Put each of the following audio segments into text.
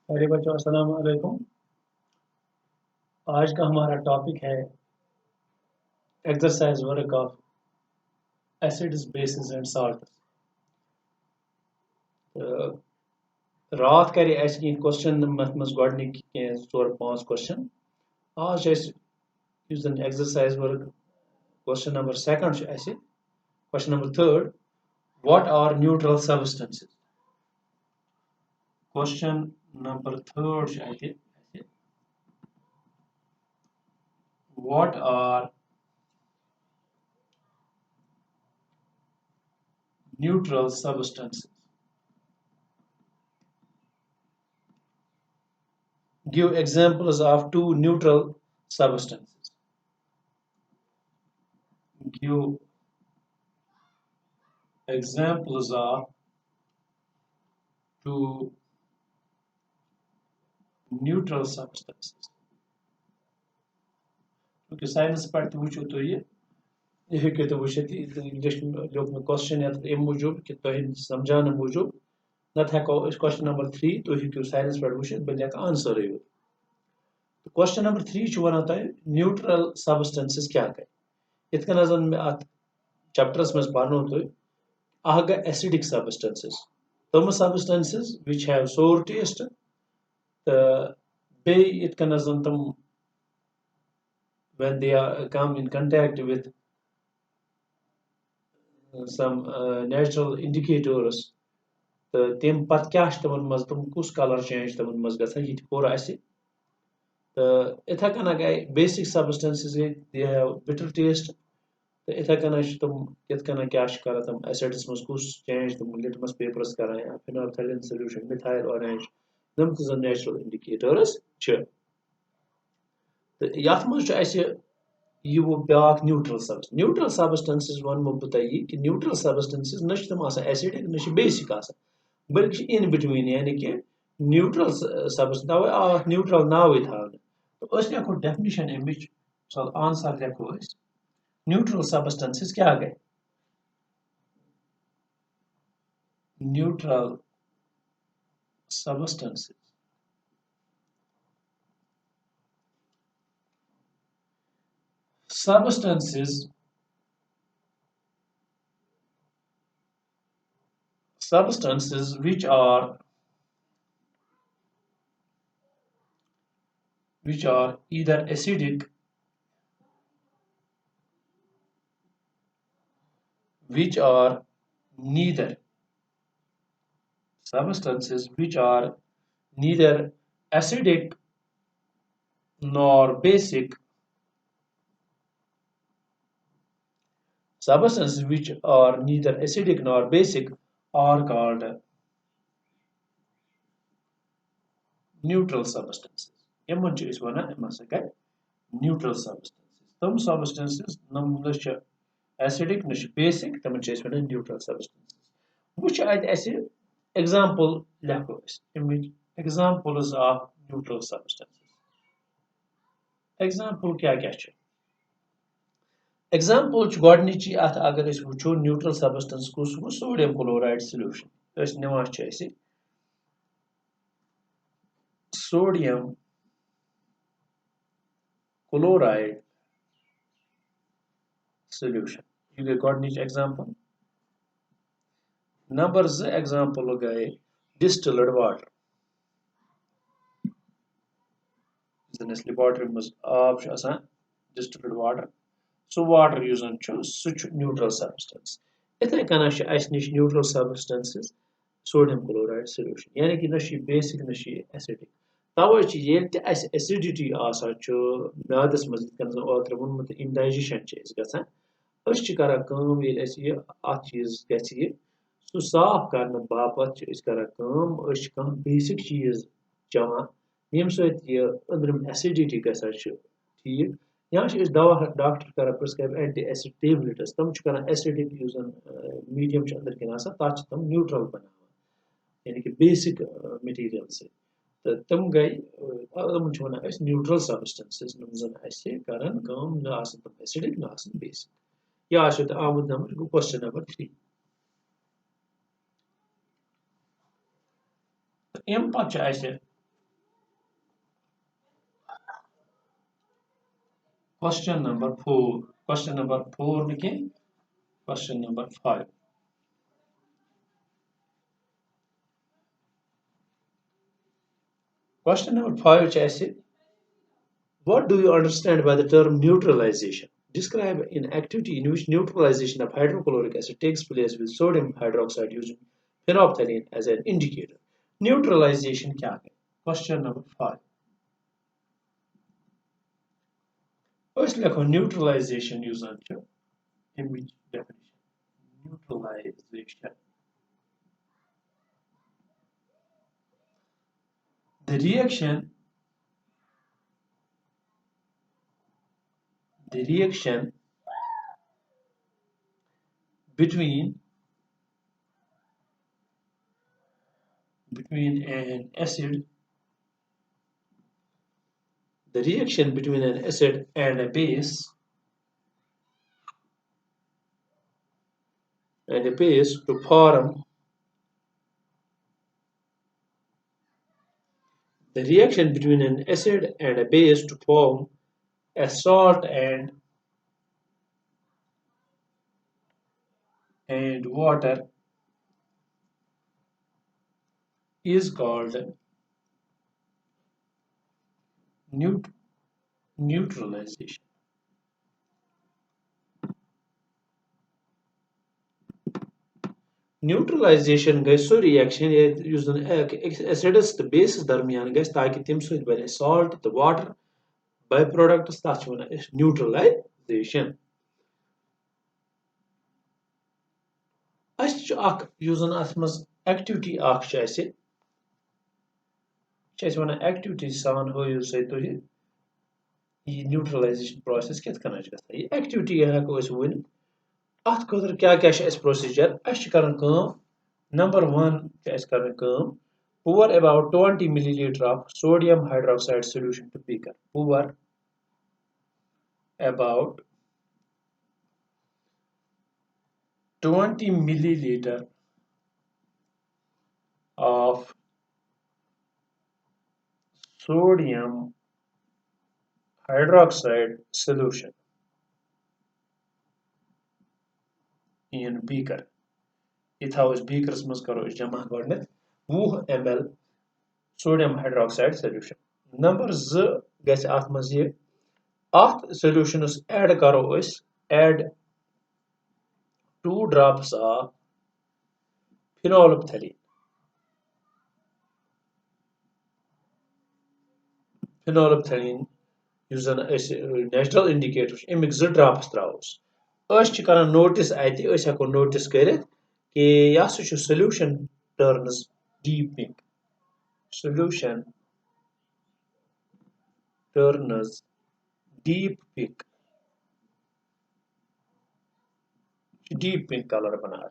अरे बच्चों अस्सलाम वालेकुम। आज का हमारा टॉपिक है exercise work of acids bases and salts. रात करे अस क्वेश्चन मत मज गॉडनिक के 4-5 क्वेश्चन। आज इस जन exercise work question number second question number third, what are neutral substances. Question number third what are neutral substances. Give examples of two neutral substances. Give examples of two neutral substances. क्योंकि science पढ़ते वुचो तो ये हेकि तो वुचित English लोग में question या तो मूजूब कि तो समझाने मूजूब नत हेको क्वेश्चन नंबर 3 तो हेकि साइंस पढ़ वुचित बल हेक आंसर यो। क्वेश्चन नंबर 3 छु वना तय न्यूट्रल सब्सटेंसेस क्या गए। इत कन जन में अत चैप्टर्स में पढ़नो तो आह गए एसिडिक सब्सटेंसेस, तम substances which have sour taste, they it can as them when they are come in contact with some natural indicators, तम पत क्या तमन मज तम कुस कलर चेंज तमन मज गसा ये कोर अस। इथे कन गए बेसिक सब्सटेंसेस गए दे हैव बिटर टेस्ट। तो इथे कन तम कित कन क्या कर तम एसिड्स मज कुस चेंज तम लिटमस पेपर्स कर या फिनोल्फथालीन सॉल्यूशन मिथाइल ऑरेंज तम तम नेचुरल इंडिकेटर्स छ। तो यथ मज ये वो ब्याक न्यूट्रल सबस्टेंसेस वन बह तुम कि न्यूट्रल सबस्टेंसेस न तम एसिडिक न बेसिक बल्कि इन बिटवीन यानी कि न्यूट्रल सबस्टेंस तवे आ न्यूट्रल नावे थावन। तो लिखो डेफिनेशन अमिच आंसर लिखो न्यूट्रल सबस्टेंसेस क्या गए। Neutral substances substances substances which are either acidic, which are neither substances which are neither acidic nor basic. Substances which are neither acidic nor basic are called neutral substances. Yemen छ इस वना Yemen से गए neutral substances। तम substances नम न acidic न basic तमन छ इस वना neutral substances। Which are example लेखो examples of neutral substances। Example क्या क्या छ। Example छ गॉडनिची अत अगर इस वुचो neutral substance को sodium chloride solution। अस निवान छ इसे sodium chloride solution। ये गए गॉडनिच example। नंबर 2 example गए distilled water। जन इस laboratory में आब छ आसान distilled water सो वाटर यूजन न्यूट्रल सबस्टेंस। इथे कन अस निश neutral substances sodium chloride solution यानी कि न बेसिक न एसिडिक। तवे ये एसिडिटी म्यादस मज ओत्र वोनमुत इंडाइजेशन गसान ये अत चीज गि सो साफ करने बापत बेसिक चीज चवान यम सत ये अंदरम एसिडिटी गसा ठीक। या दवा डॉक्टर कर प्रिस्क्राइब एंटी एसिड टेबलेट्स तम कर एसिडिक मीडियम अंदर कन तथ तम न्यूट्रल बना यानी कि बेसिक मटीरियल से। तो तम गई तम वन न्यूट्रल सबस्टेंसेस नम जन करान न तम एसिडिक न बेसिक। यह आमुद नंबर क्वेश्चन नंबर 3। अम पे Question number 4. Question number 4 became question number 5. Question number 5 which I say, what do you understand by the term neutralization? Describe an activity in which neutralization of hydrochloric acid takes place with sodium hydroxide using phenolphthalein as an indicator. Neutralization क्या है? Question number 5. First लिखो neutralization यूजन छ image definition. Neutralization. The reaction between an acid the reaction between an acid and a base to form the reaction between an acid and a base to form a salt and water is called neutralization. Neutralization गई so reaction yes जन acidus तो basis दरमियान गई ताकि तम सत बने salt तो वाटर बाय प्रोडक्ट्स तथ वन न्यूट्रलाइजेशन यस जन अत मज एक्टिविटी वन एक्टिविटी सान हयू सा तुह यह न्यूट्रलाइजेशन प्रोसेस कित कन गई एक्टिविटी हेको वन अत खुद क्या procedure number 1 pour about 20 milliliter of sodium hydroxide solution to beaker. Pour about 20 milliliter of sodium hydroxide solution in beaker. It beakers must karo jama gornet 20 ml sodium hydroxide solution. Number 2 gets at maz ye at solution add karo add 2 drops of phenolphthalein. Phenolphthalein use natural indicator Amik 2 drops travos karan notice ati heko notice karit कि यह solution turns deep pink. Solution turns deep pink. Deep pink color बना.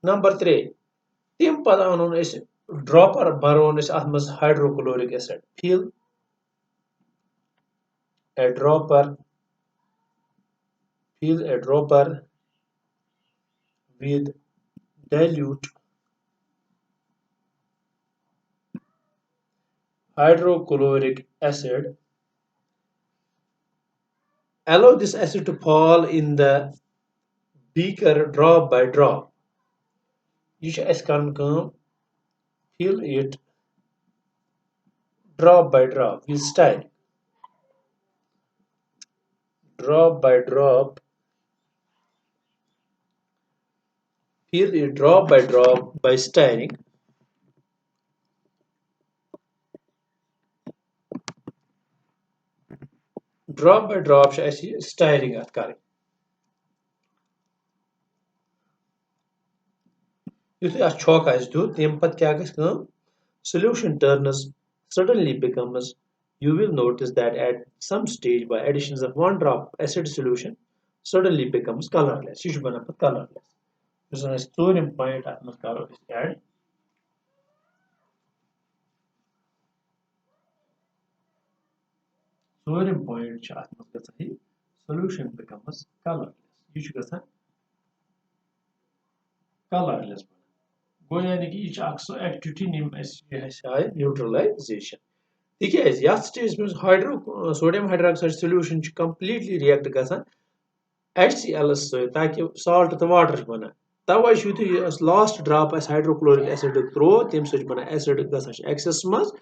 Number 3. Tim padanon is dropper baron is atmos hydrochloric acid. Fill a dropper with dilute hydrochloric acid. Allow this acid to fall in the beaker drop by drop. You should fill it drop by drop with style. Drop by drop. Fill it drop by drop by stirring. Drop by drop stirring at करें. Yuthu a chalk as do तम पत क्या गस solution turns suddenly becomes. You will notice that at some stage by additions of 1 drop acid solution suddenly becomes colorless. You should bana colorless. This is a sodium point atmosphere is add. Sodium point atmosphere solution becomes colorless. You should get colorless. Go यानी कि each activity name as neutralization. तिकेज यथ stage में hydro sodium hydroxide solution completely react गसान HCl ताकि salt तो water बना तवे यु लास्ट ड्रॉप हाइड्रोक्लोरिक एसिड त्रो तम सत बना एसिड गसान एक्सेस मज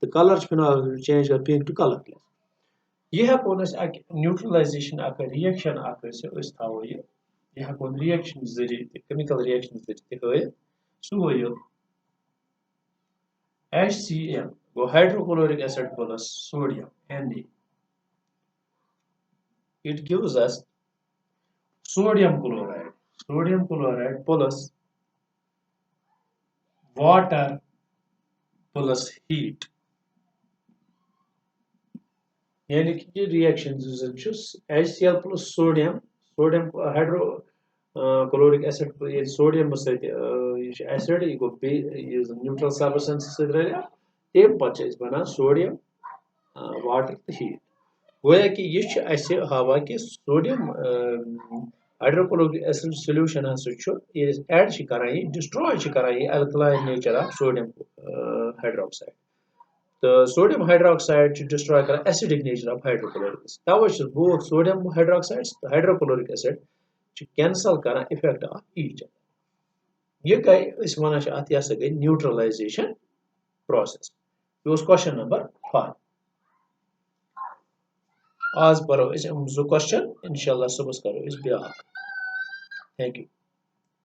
तो कलर फिनाल चेंज कर पिंक टू कलरलेस यह हेको न्यूट्रलाइजेशन रिएक्शन थो यह हेको रिएक्शन जरिए केमिकल रिएक्शन जरिए सो HCl गो hydrochloric acid plus sodium Na it gives us sodium chloride plus water plus heat यानी कि ये reaction HCl plus sodium hydrochloric acid ये सोडियम एसिड ये गो न्यूट्रल सब्सटेंस रलिया तम पे बना सोडियम वाटर तो हीट गोया कि यह हवा कि sodium hydrochloric acid solution add कर डिस्ट्रॉय कर alkaline nature of sodium hydroxide तो सोडियम हाइड्रोक्साइड डिस्ट्रॉय कर एसिडिक नेचर ऑफ हाइड्रोक्लोरिक तवे बोथ सोडियम हाइड्रोक्साइड तो हाइड्रोक्लोरिक एसिड कैंसल कर इफेक्ट ऑफ ईच अदर यह गई वन गई न्यूट्रलाइजेशन प्रोसेस यह क्वेश्चन नंबर 5 आज परो 2 क्वेश्चन इंशाल्लाह सुबह करो ब्याक थैंक यू